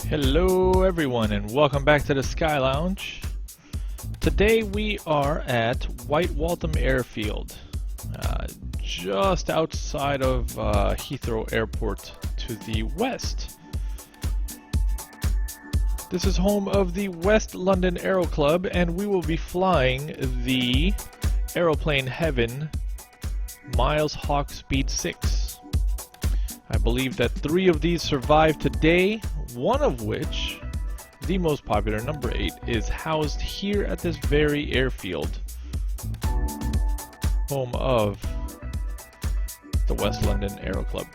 Hello everyone and welcome back to the Sky Lounge. Today we are at White Waltham Airfield, just outside of Heathrow Airport to the west. This is home of the West London Aero Club, and we will be flying the Aeroplane Heaven Miles Hawk Speed 6. I believe that 3 of these survived today, one of which, the most popular, number 8, is housed here at this very airfield, home of the West London Aero Club.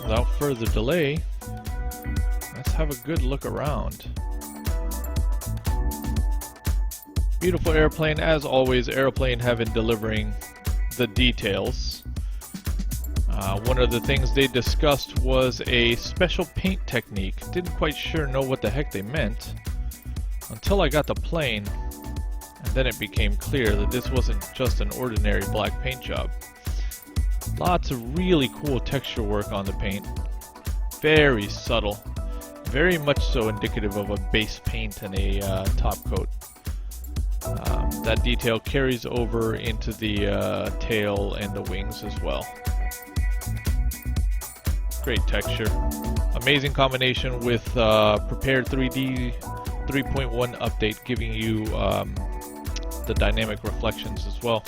Without further delay, let's have a good look around. Beautiful airplane, as always. Aeroplane Heaven delivering the details. One of the things they discussed was a special paint technique. Didn't quite sure know what the heck they meant until I got the plane, and then it became clear that this wasn't just an ordinary black paint job. Lots of really cool texture work on the paint. Very subtle. Very much so indicative of a base paint and a top coat. That detail carries over into the tail and the wings as well. Great texture. Amazing combination with Prepared 3D 3.1 update, giving you the dynamic reflections as well.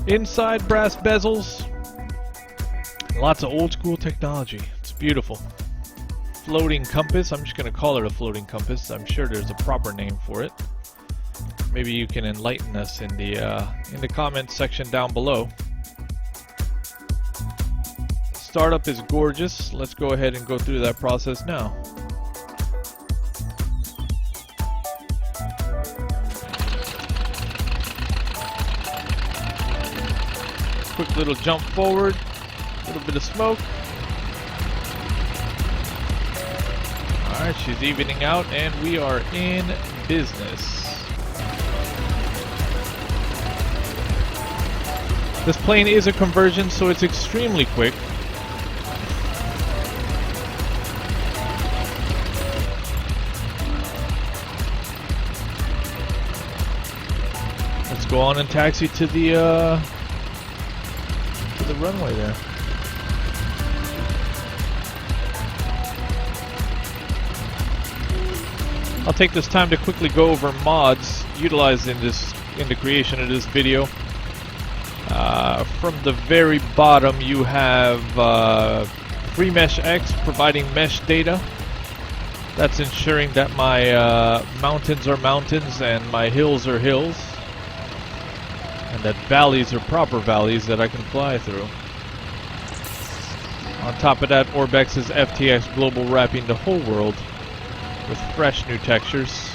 Inside, brass bezels. Lots of old school technology. It's beautiful. Floating compass. I'm just going to call it a floating compass. I'm sure there's a proper name for it. Maybe you can enlighten us in the comments section down below. Startup is gorgeous. Let's go ahead and go through that process now. Quick little jump forward, a little bit of smoke. Alright, she's evening out and we are in business. This plane is a conversion, so it's extremely quick. Let's go on and taxi to the runway there. I'll take this time to quickly go over mods utilized in the creation of this video. From the very bottom, you have FreeMesh X providing mesh data. That's ensuring that my mountains are mountains and my hills are hills, and that valleys are proper valleys that I can fly through. On top of that, Orbex's FTX Global wrapping the whole world with fresh new textures.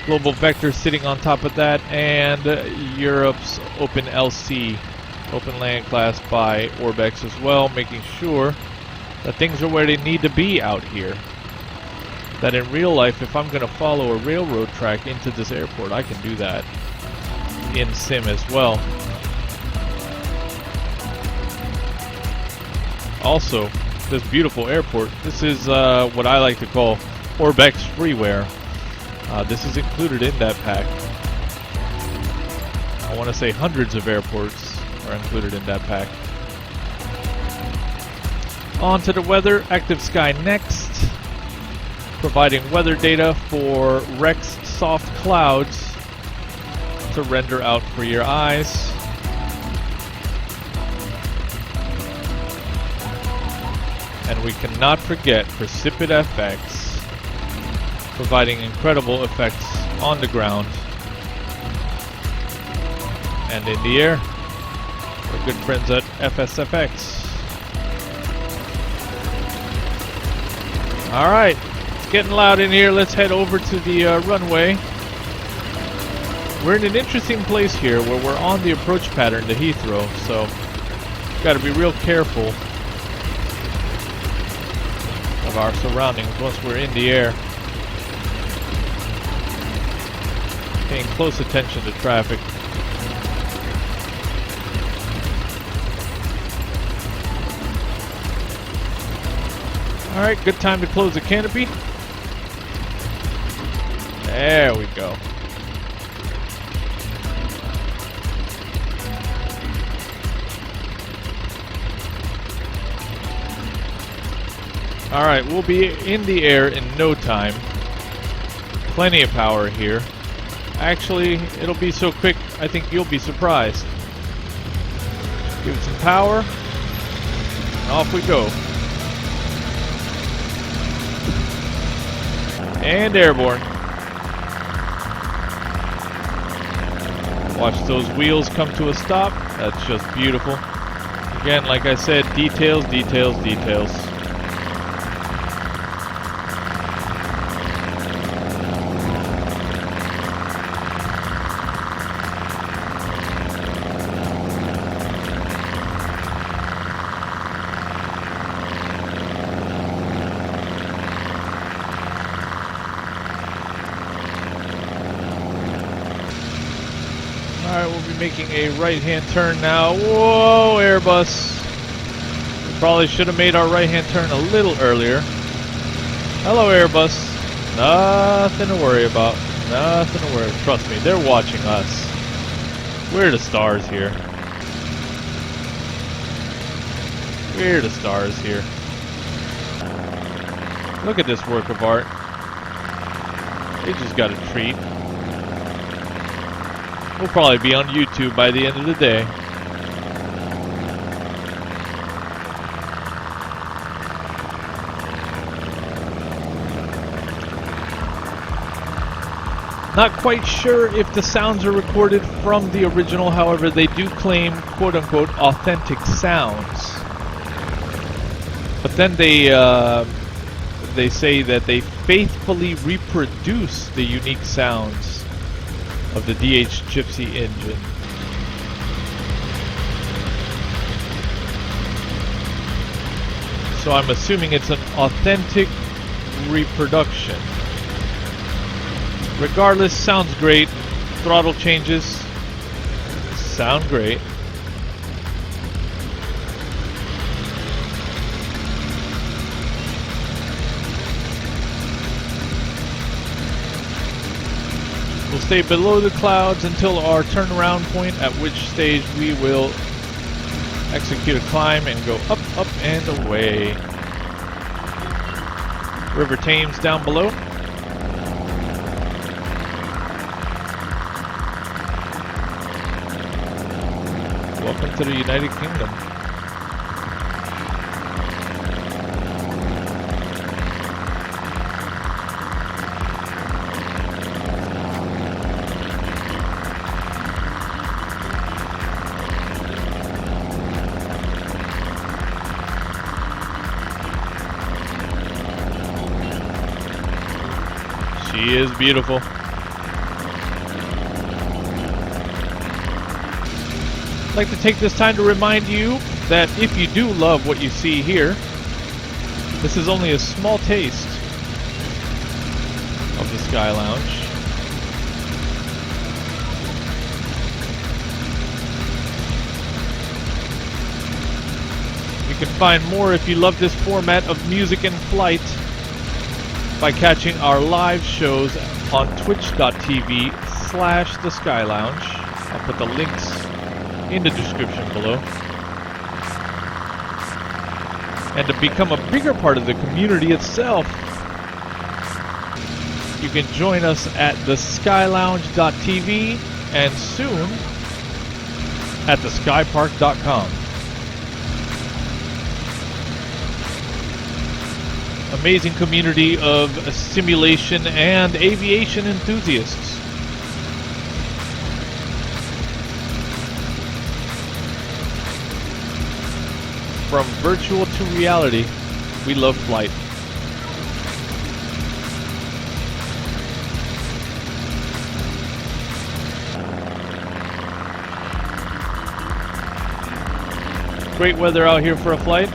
Global Vector sitting on top of that, and Europe's Open LC, Open Land Class by Orbex as well, making sure that things are where they need to be out here. That in real life, if I'm going to follow a railroad track into this airport, I can do that in sim as well. Also, this beautiful airport, this is what I like to call Orbex freeware. This is included in that pack. I want to say hundreds of airports are included in that pack. On to the weather. Active Sky next, providing weather data for Rex soft clouds to render out for your eyes. And we cannot forget Precipit FX, providing incredible effects on the ground and in the air. Our good friends at FSFX. Alright, it's getting loud in here. Let's head over to the runway. We're in an interesting place here where we're on the approach pattern to Heathrow, so got to be real careful of our surroundings once we're in the air. Paying close attention to traffic. Alright, good time to close the canopy. There we go. Alright, we'll be in the air in no time. Plenty of power here. Actually, it'll be so quick, I think you'll be surprised. Give it some power, and off we go. And airborne. Watch those wheels come to a stop. That's just beautiful. Again, like I said, details, details, details. Alright, we'll be making a right-hand turn now. Whoa, Airbus. We probably should have made our right-hand turn a little earlier. Hello, Airbus. Nothing to worry about. Nothing to worry. Trust me, they're watching us. We're the stars here. We're the stars here. Look at this work of art. They just got a treat. We'll probably be on YouTube by the end of the day. Not quite sure if the sounds are recorded from the original, however, they do claim quote-unquote authentic sounds. But then they say that they faithfully reproduce the unique sounds of the DH Gypsy engine. So I'm assuming it's an authentic reproduction. Regardless, sounds great. Throttle changes sound great. We'll stay below the clouds until our turnaround point, at which stage we will execute a climb and go up, up, and away. River Thames down below. Welcome to the United Kingdom. She is beautiful. I'd like to take this time to remind you that if you do love what you see here, this is only a small taste of the Sky Lounge. You can find more if you love this format of music in flight by catching our live shows on twitch.tv/the Sky Lounge. I'll put the links in the description below. And to become a bigger part of the community itself, you can join us at theskylounge.tv and soon at theskypark.com. Amazing community of simulation and aviation enthusiasts. From virtual to reality, we love flight. Great weather out here for a flight.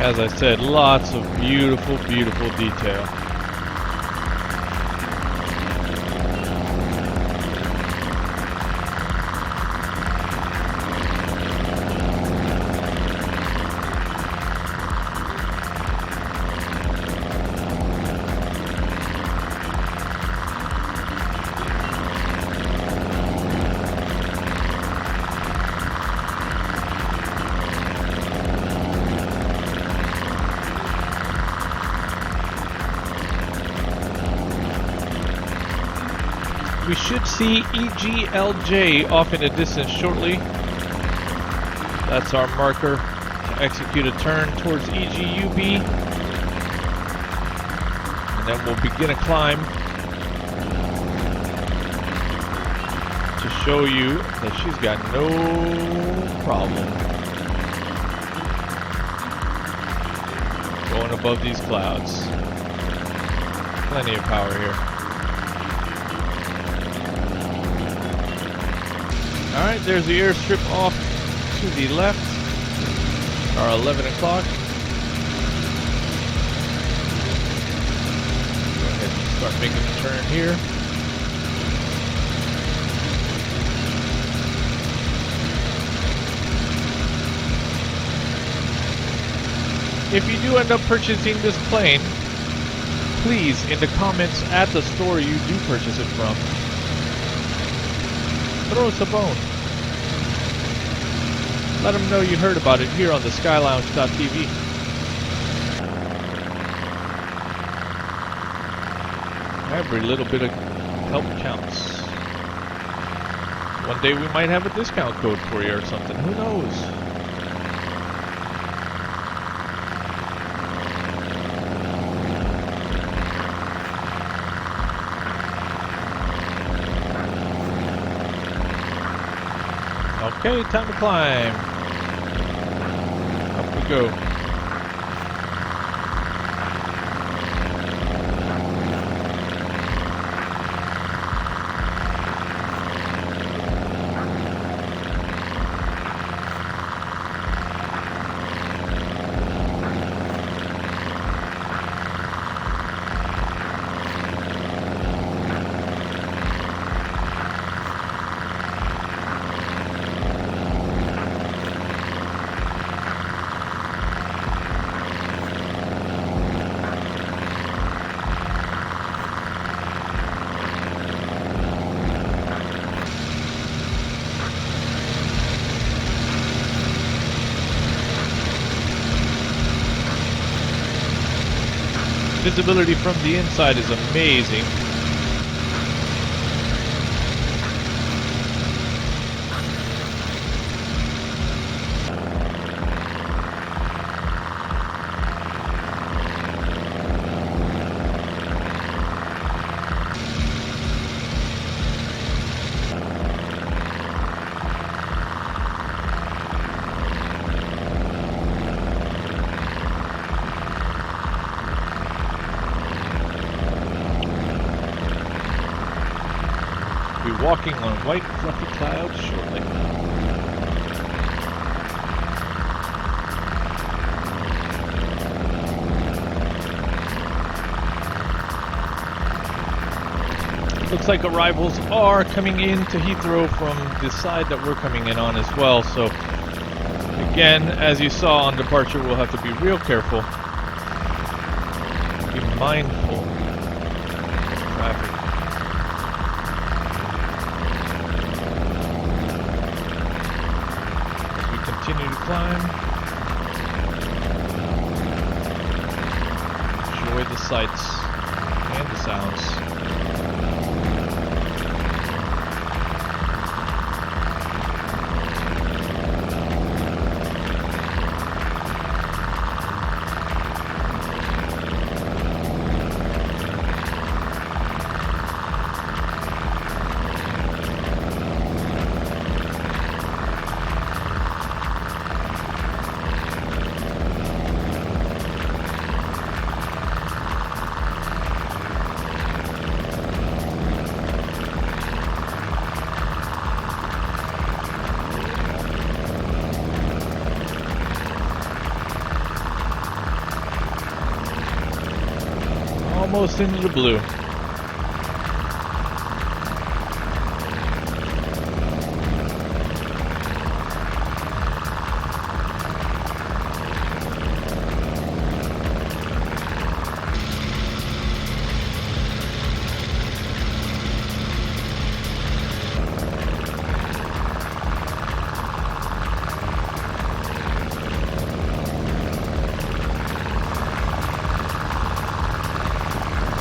As I said, lots of beautiful, beautiful detail. We should see EGLJ off in the distance shortly. That's our marker to execute a turn towards EGUB. And then we'll begin a climb to show you that she's got no problem going above these clouds. Plenty of power here. Alright, there's the airstrip off to the left, our 11 o'clock. Go ahead and start making the turn here. If you do end up purchasing this plane, please, in the comments at the store you do purchase it from, throw us a bone. Let them know you heard about it here on the SkyLounge.tv. Every little bit of help counts. One day we might have a discount code for you or something. Who knows? Okay, time to climb. Up we go. Visibility from the inside is amazing. Walking on white fluffy clouds shortly. Looks like arrivals are coming in to Heathrow from the side that we're coming in on as well. So again, as you saw on departure, we'll have to be real careful. Be mindful of traffic. Continue to climb. Enjoy the sights and the sounds. almost into the blue.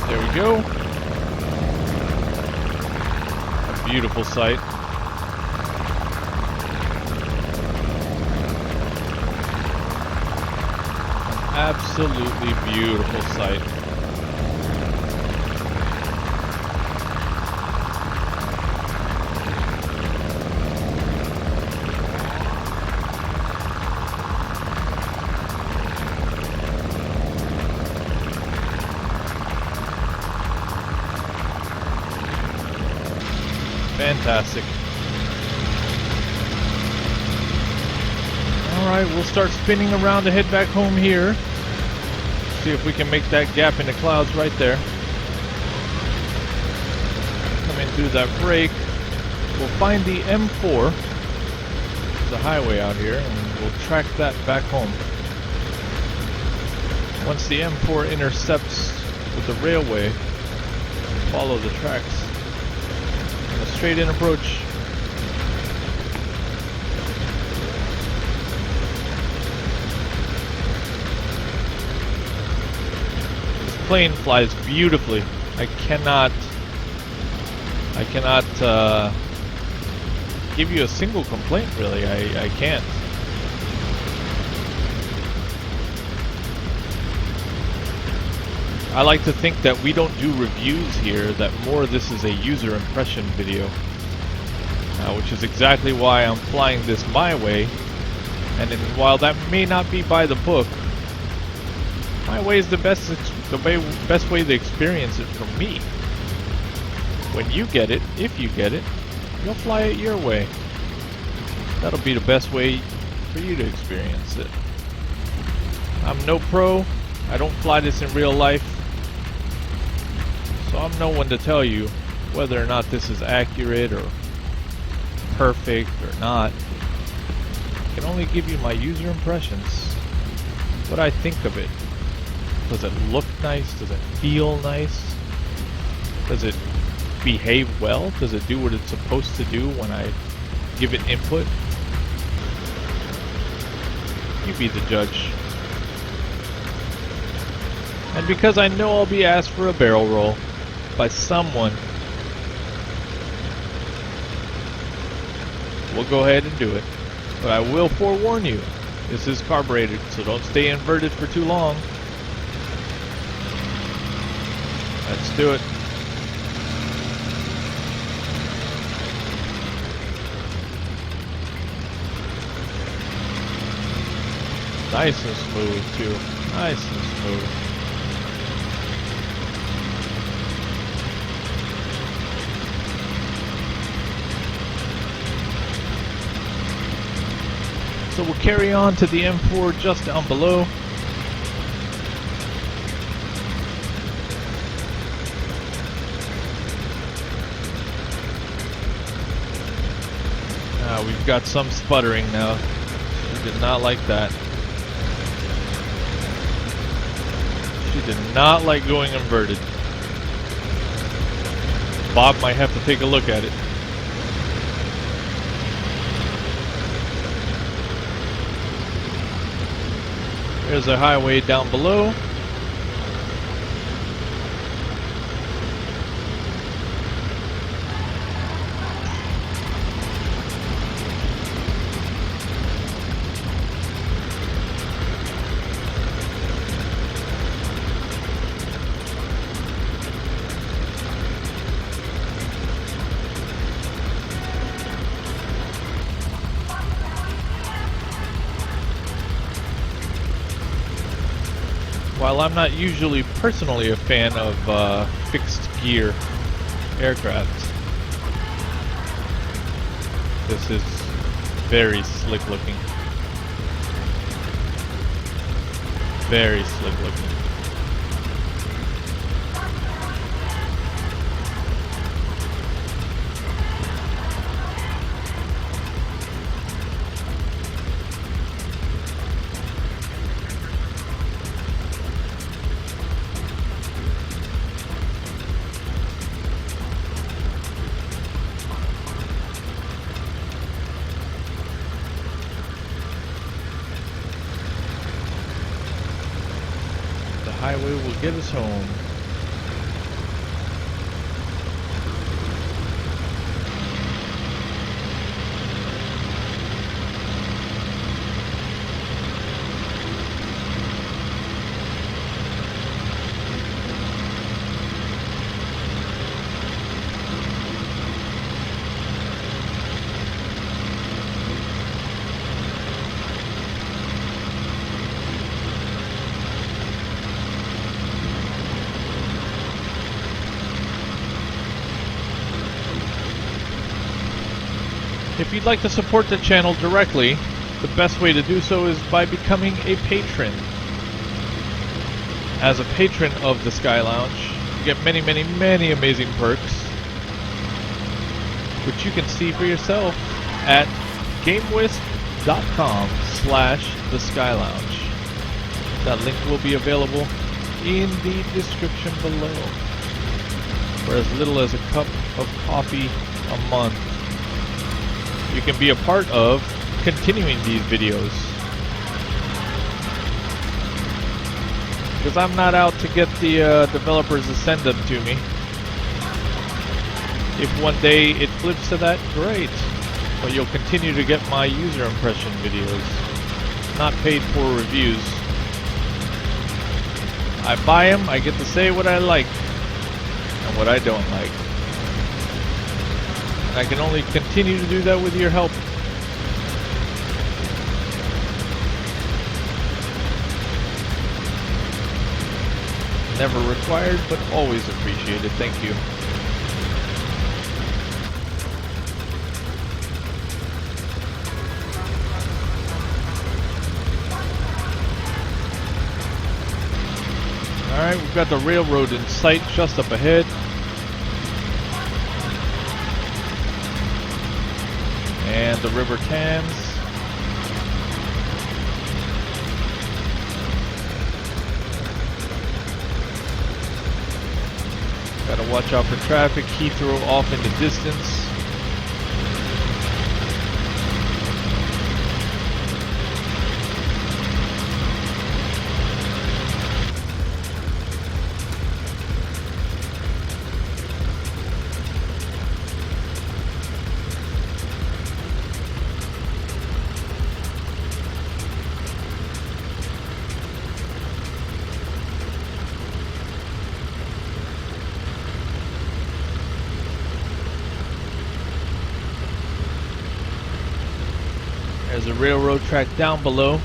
There we go. A beautiful sight. An absolutely beautiful sight. Fantastic. Alright, we'll start spinning around to head back home here. See if we can make that gap in the clouds right there. Coming through that break. We'll find the M4. There's a highway out here, and we'll track that back home. Once the M4 intercepts with the railway, follow the tracks. A straight in approach. This plane flies beautifully. I cannot give you a single complaint, really. I can't. I like to think that we don't do reviews here, that more this is a user impression video. Which is exactly why I'm flying this my way. And while that may not be by the book, my way is the best way to experience it for me. When you get it, if you get it, you'll fly it your way. That'll be the best way for you to experience it. I'm no pro. I don't fly this in real life. So I'm no one to tell you whether or not this is accurate or perfect or not. I can only give you my user impressions. What I think of it. Does it look nice? Does it feel nice? Does it behave well? Does it do what it's supposed to do when I give it input? You be the judge. And because I know I'll be asked for a barrel roll by someone, we'll go ahead and do it. But I will forewarn you, this is carbureted, so don't stay inverted for too long. Let's do it. Nice and smooth too. Nice and smooth. So we'll carry on to the M4 just down below. We've got some sputtering now. She did not like that. She did not like going inverted. Bob might have to take a look at it. There's a highway down below. While I'm not usually personally a fan of fixed gear aircraft, this is very slick looking. Very slick looking. highway will get us home. If you'd like to support the channel directly, the best way to do so is by becoming a patron. As a patron of the Sky Lounge, you get many, many, many amazing perks, which you can see for yourself at GameWist.com/the Sky Lounge. That link will be available in the description below. For as little as a cup of coffee a month, you can be a part of continuing these videos. Because I'm not out to get the developers to send them to me. If one day it flips to that, great. But you'll continue to get my user impression videos, not paid for reviews. I buy them, I get to say what I like and what I don't like. I can only continue to do that with your help. Never required, but always appreciated. Thank you. Alright, we've got the railroad in sight just up ahead. And the River Thames. Gotta watch out for traffic. Heathrow off in the distance. There's a railroad track down below.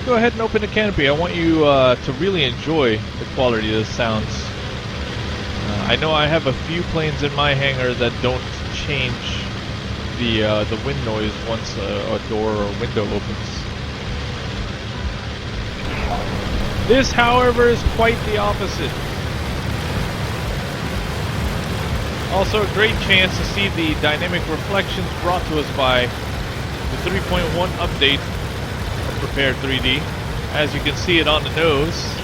Go ahead and open the canopy. I want you to really enjoy the quality of the sounds. I know I have a few planes in my hangar that don't change the wind noise once a door or a window opens. This, however, is quite the opposite. Also, a great chance to see the dynamic reflections brought to us by the 3.1 update. Prepared 3D, as you can see it on the nose.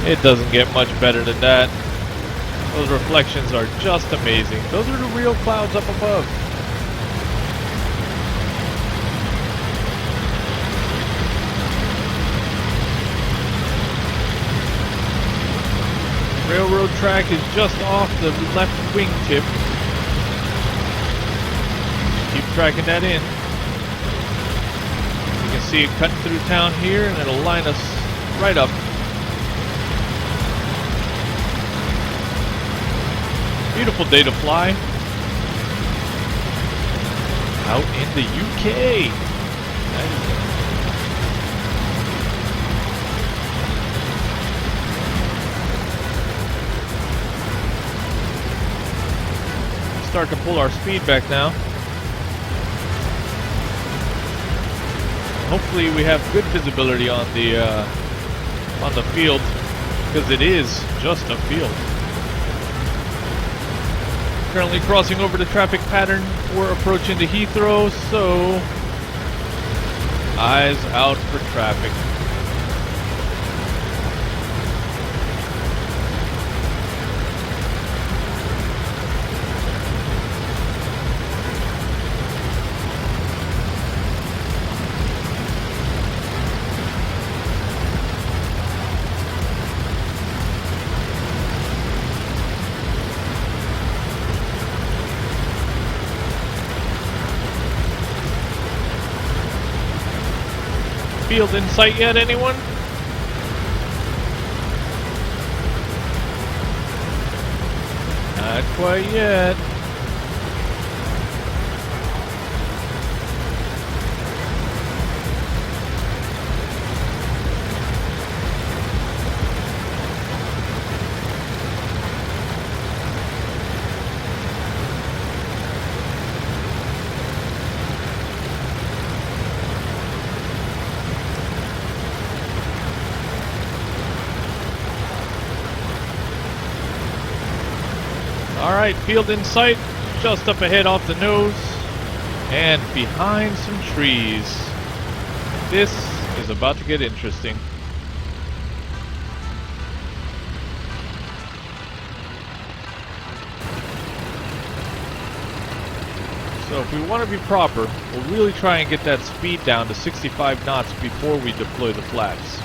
It doesn't get much better than that. Those reflections are just amazing. Those are the real clouds up above. Railroad track is just off the left wingtip. Keep tracking that in. You can see it cutting through town here, and it'll line us right up. Beautiful day to fly. Out in the UK. Nice. start to pull our speed back now. Hopefully we have good visibility on the field, because it is just a field. Currently crossing over the traffic pattern. We're approaching the Heathrow, so eyes out for traffic. Field in sight yet, anyone? Not quite yet. Alright, field in sight, just up ahead off the nose, and behind some trees. This is about to get interesting. So if we want to be proper, we'll really try and get that speed down to 65 knots before we deploy the flaps.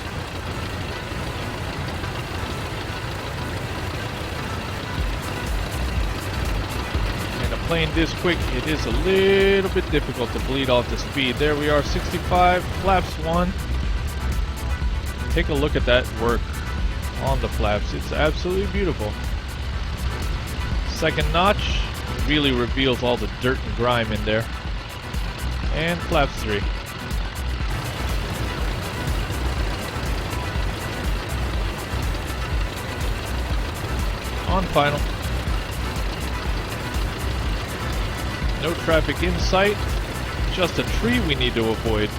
Plane this quick, it is a little bit difficult to bleed off the speed. There we are, 65, flaps 1. Take a look at that work on the flaps. It's absolutely beautiful. Second notch really reveals all the dirt and grime in there. And flaps 3. On final. No traffic in sight, just a tree we need to avoid.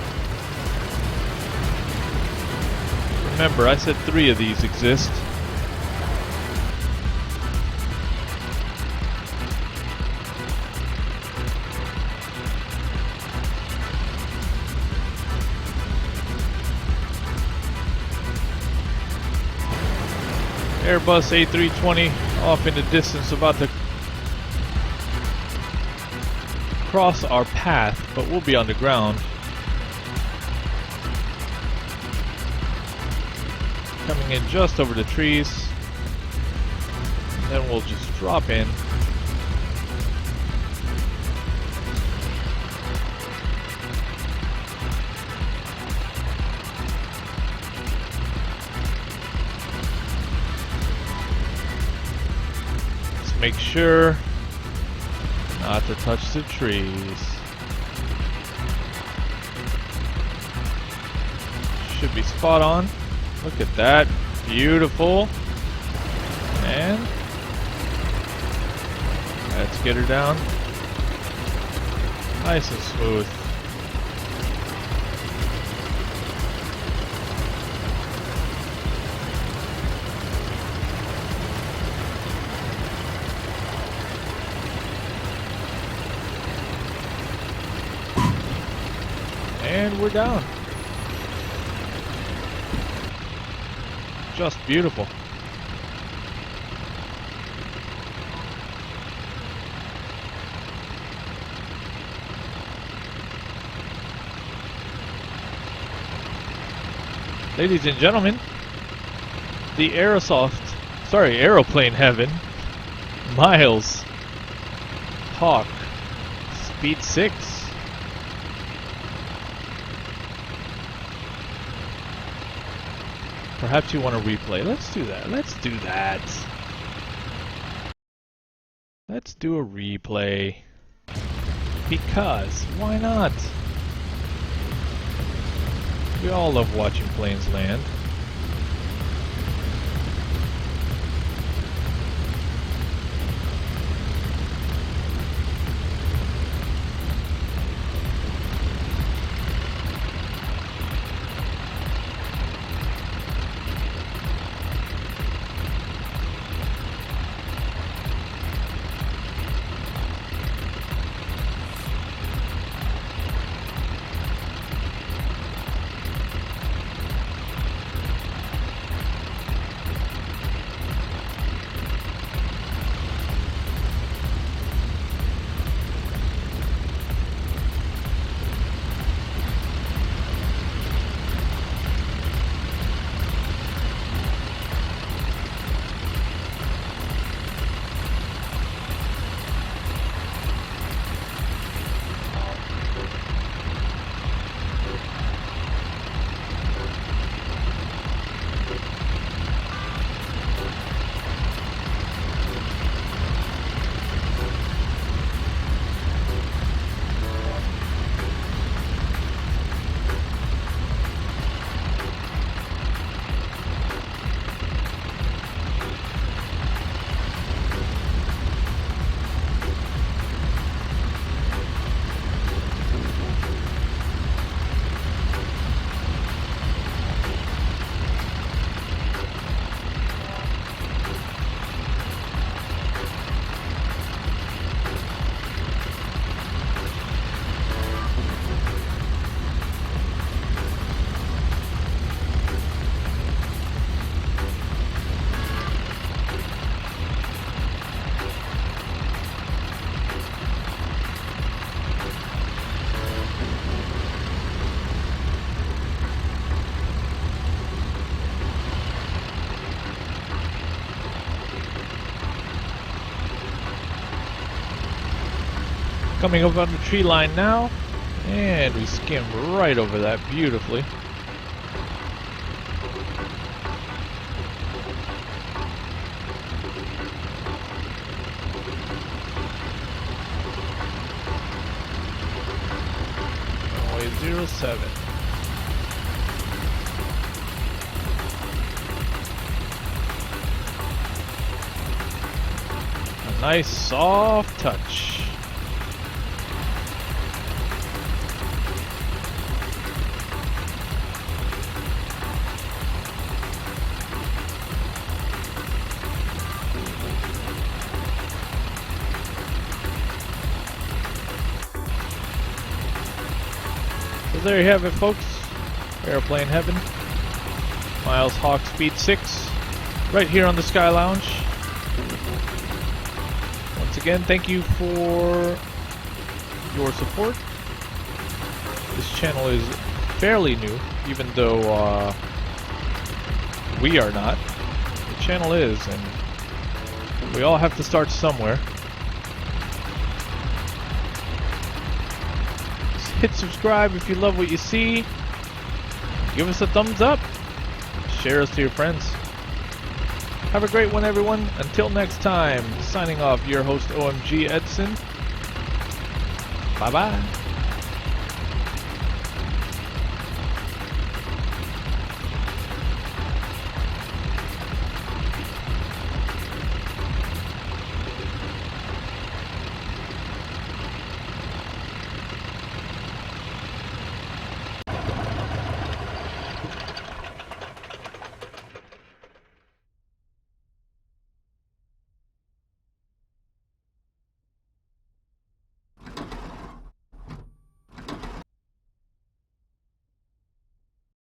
Remember, I said 3 of these exist. Airbus A320 off in the distance, about to cross our path, but we'll be on the ground. Coming in just over the trees. Then we'll just drop in. Let's make sure not to touch the trees. Should be spot on. Look at that. Beautiful. And let's get her down. Nice and smooth. And we're down. Just beautiful. Ladies and gentlemen, the Aeroplane heaven, Miles, Hawk, speed 6. Perhaps you want to replay. Let's do that. Let's do that. Let's do a replay. Because, why not? We all love watching planes land. Coming up on the tree line now, and we skim right over that beautifully. Runway 07. A nice soft touch. So there you have it, folks. Airplane heaven. Miles Hawk Speed 6. Right here on the Sky Lounge. Once again, thank you for your support. This channel is fairly new, even though we are not. The channel is, and we all have to start somewhere. Hit subscribe if you love what you see. Give us a thumbs up. Share us to your friends. Have a great one, everyone. Until next time, signing off, your host OMGEDSON. Bye-bye.